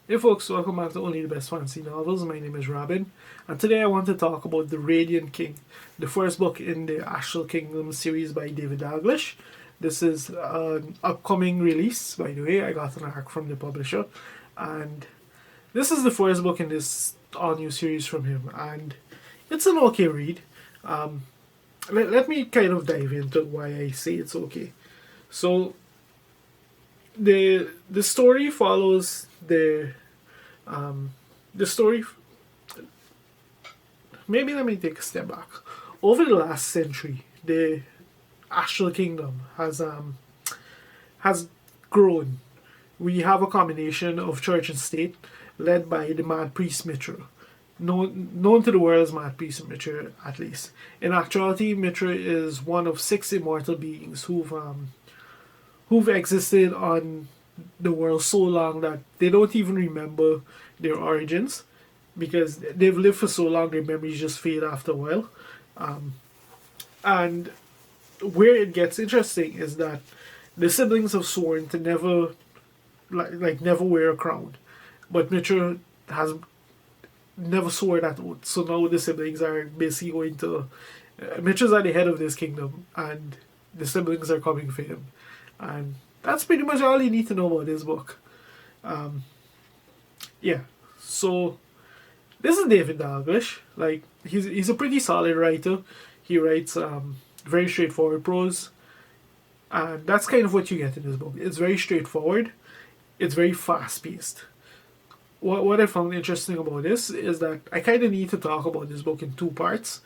Hey folks, welcome back to Only the Best Fantasy Novels. My name is Robin, and today I want to talk about The Radiant King, the first book in the Astral Kingdom series by David Dalglish. This is an upcoming release, by the way. I got an arc from the publisher, and this is the first book in this all new series from him, and it's an okay read. Um, let me kind of dive into why I say it's okay. So, the story follows the story. Maybe let me take a step back. Over the last century, the Astral Kingdom has grown. We have a combination of church and state, led by the Mad Priest Mitra, known to the world as Mad Priest Mitra at least. In actuality, Mitra is one of six immortal beings who've existed on the world so long that they don't even remember their origins, because they've lived for so long their memories just fade after a while. And where it gets interesting is that the siblings have sworn to never never wear a crown, but Mitchell has never swore that oath. So now the siblings are basically going to. Mitchell's at the head of this kingdom, and the siblings are coming for him, and that's pretty much all you need to know about this book. Yeah, so this is David Dalglish. Like, he's a pretty solid writer. He writes very straightforward prose, and that's kind of what you get in this book. It's very straightforward. It's very fast paced. What I found interesting about this is that I kind of need to talk about this book in two parts.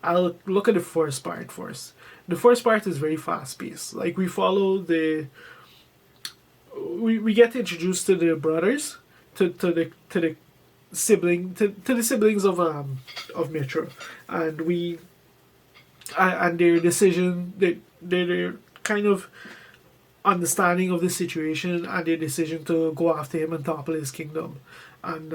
I'll look at the first part first. The first part is very fast paced. Like, we get introduced to the brothers, to the to the siblings of Mitra, and and their decision, their kind of understanding of the situation, and their decision to go after him and topple his kingdom. And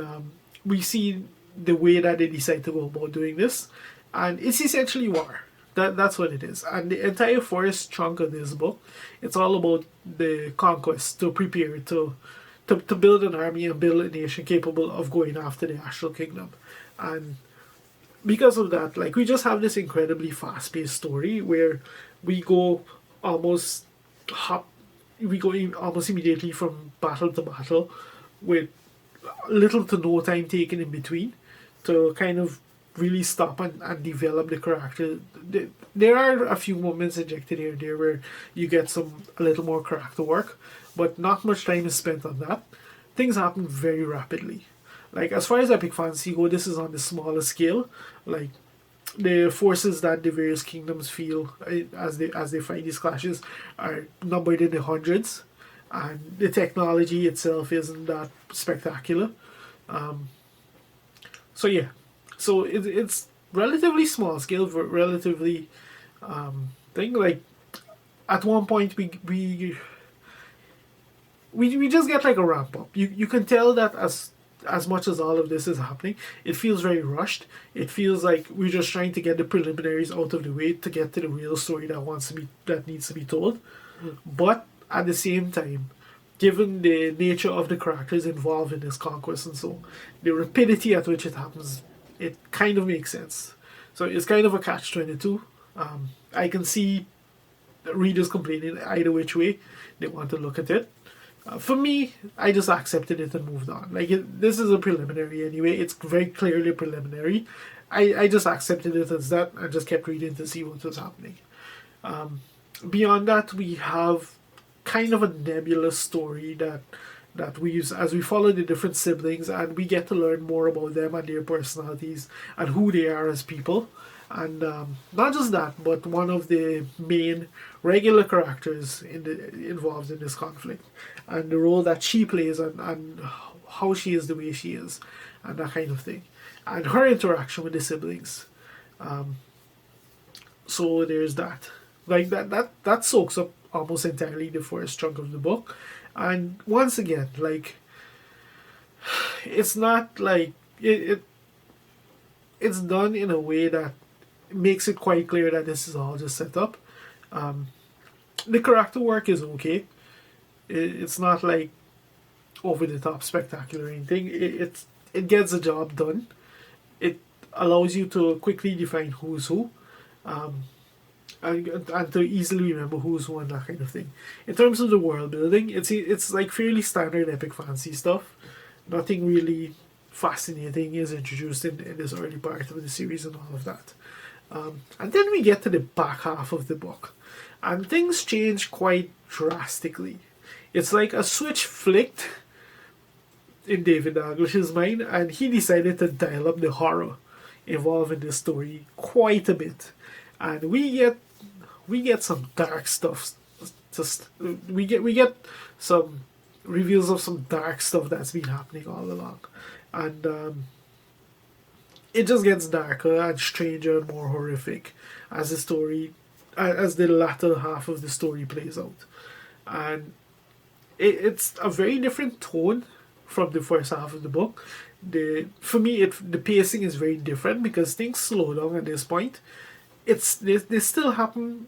we see the way that they decide to go about doing this, and it's essentially war. That's what it is. And the entire first chunk of this book, it's all about the conquest, to prepare to build an army and build a nation capable of going after the Astral Kingdom. And because of that, like, we just have this incredibly fast-paced story where we go almost hop we go almost immediately from battle to battle, with little to no time taken in between to kind of really stop and develop the character. There are a few moments injected here and there where you get a little more character work, but not much time is spent on that. Things happen very rapidly. Like, as far as epic fantasy go, this is on the smaller scale. Like, the forces that the various kingdoms feel as they fight these clashes are numbered in the hundreds, and the technology itself isn't that spectacular. So yeah, so it's relatively small scale, relatively thing. Like, at one point we just get like a ramp up. You can tell that as much as all of this is happening, it feels very rushed. It feels like we're just trying to get the preliminaries out of the way to get to the real story that needs to be told. But at the same time, given the nature of the characters involved in this conquest and so, the rapidity at which it happens, it kind of makes sense. So it's kind of a catch-22. I can see readers complaining either which way they want to look at it. For me, I just accepted it and moved on. Like, this is a preliminary anyway. It's very clearly preliminary. I just accepted it as that and just kept reading to see what was happening. Beyond that, we have kind of a nebulous story that we use as we follow the different siblings, and we get to learn more about them and their personalities and who they are as people. And not just that, but one of the main regular characters involved in this conflict, and the role that she plays, and how she is the way she is, and that kind of thing, and her interaction with the siblings. So there's that. Like, that soaks up almost entirely the first chunk of the book, and once again, like, it's not like it's done in a way that makes it quite clear that this is all just set up. The character work is okay. It's not like over the top spectacular or anything. It gets the job done. It allows you to quickly define who's who, um, and to easily remember who's who and that kind of thing. In terms of the world building, it's like fairly standard epic fantasy stuff. Nothing really fascinating is introduced in this early part of the series and all of that. And then we get to the back half of the book, and things change quite drastically. It's like a switch flicked in David Dalglish's mind, and he decided to dial up the horror involved in this story quite a bit. And we get some dark stuff. Just we get some reveals of some dark stuff that's been happening all along, and it just gets darker and stranger and more horrific as the story, as the latter half of the story plays out, and it's a very different tone from the first half of the book. For me, the pacing is very different because things slow down at this point. They still happen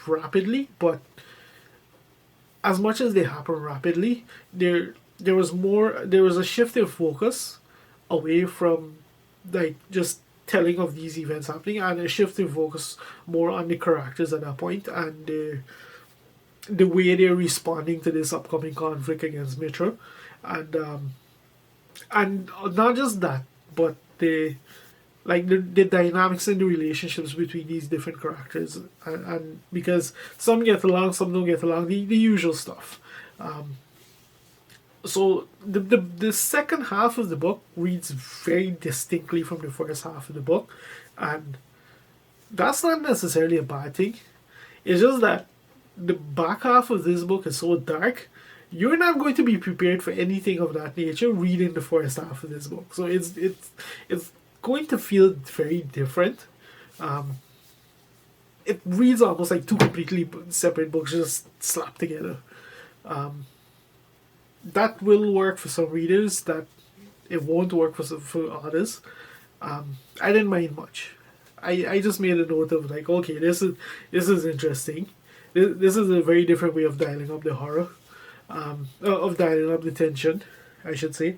rapidly, but as much as they happen rapidly, there was a shift in focus away from like just telling of these events happening, and a shift in focus more on the characters at that point, and the way they're responding to this upcoming conflict against Mitra, and not just that, but the dynamics and the relationships between these different characters, and because some get along, some don't get along, the usual stuff. So the second half of the book reads very distinctly from the first half of the book, and that's not necessarily a bad thing. It's just that the back half of this book is so dark, you're not going to be prepared for anything of that nature reading the first half of this book. So it's going to feel very different. It reads almost like two completely separate books just slapped together. That will work for some readers. That it won't work for others. I didn't mind much. I just made a note of like, okay, this is interesting. This is a very different way of dialing up the horror, of dialing up the tension, I should say.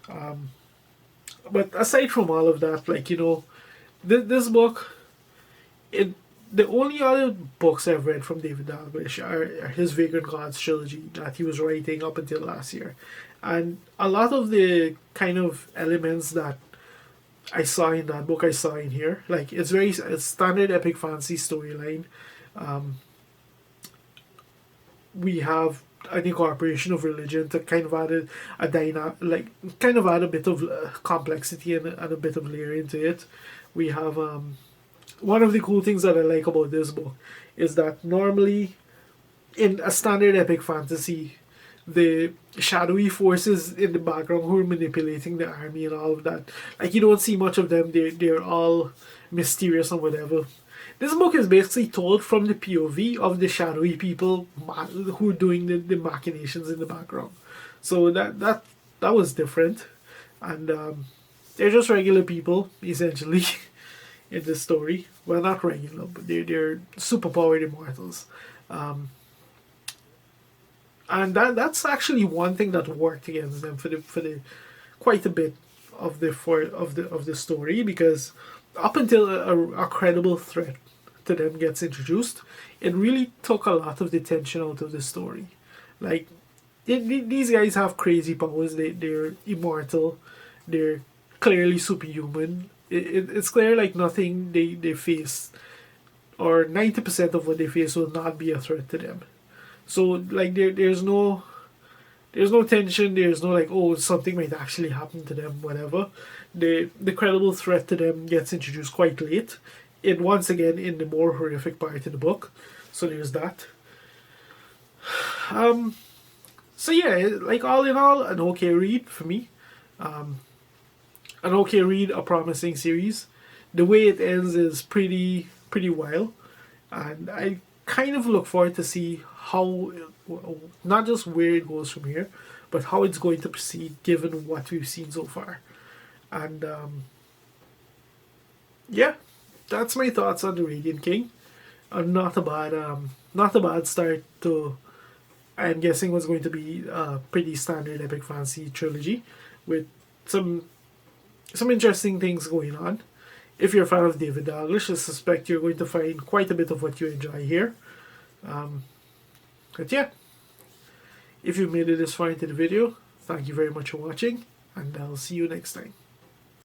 But aside from all of that, like, this book, the only other books I've read from David Dalglish are his Vagrant Gods trilogy that he was writing up until last year. And a lot of the kind of elements that I saw in that book, I saw in here. Like, it's standard epic fantasy storyline. We have an incorporation of religion to kind of add add a bit of complexity and a bit of layer into it. We have one of the cool things that I like about this book is that normally in a standard epic fantasy, the shadowy forces in the background who are manipulating the army and all of that, like, you don't see much of them. They're all mysterious and whatever. This book is basically told from the POV of the shadowy people who are doing the machinations in the background. So that was different, and they're just regular people essentially in this story. Well, not regular, but they're superpowered immortals, and that's actually one thing that worked against them for the quite a bit of the story, because up until a credible threat to them gets introduced, it really took a lot of the tension out of the story. Like, these guys have crazy powers. They're immortal. They're clearly superhuman. It's clear like nothing they face, or 90% of what they face, will not be a threat to them. So like there's no tension. There's no like, oh, something might actually happen to them, whatever. The credible threat to them gets introduced quite late, once again in the more horrific part of the book. So there's that. So yeah, like, all in all, an okay read for me. An okay read, a promising series. The way it ends is pretty wild, and I kind of look forward to see how, not just where it goes from here, but how it's going to proceed given what we've seen so far. And yeah, that's my thoughts on the Radiant King. Not a bad start to I'm guessing was going to be a pretty standard epic fantasy trilogy with some interesting things going on. If you're a fan of David Dalglish, I suspect you're going to find quite a bit of what you enjoy here. But yeah, if you made it this far into the video, thank you very much for watching, and I'll see you next time.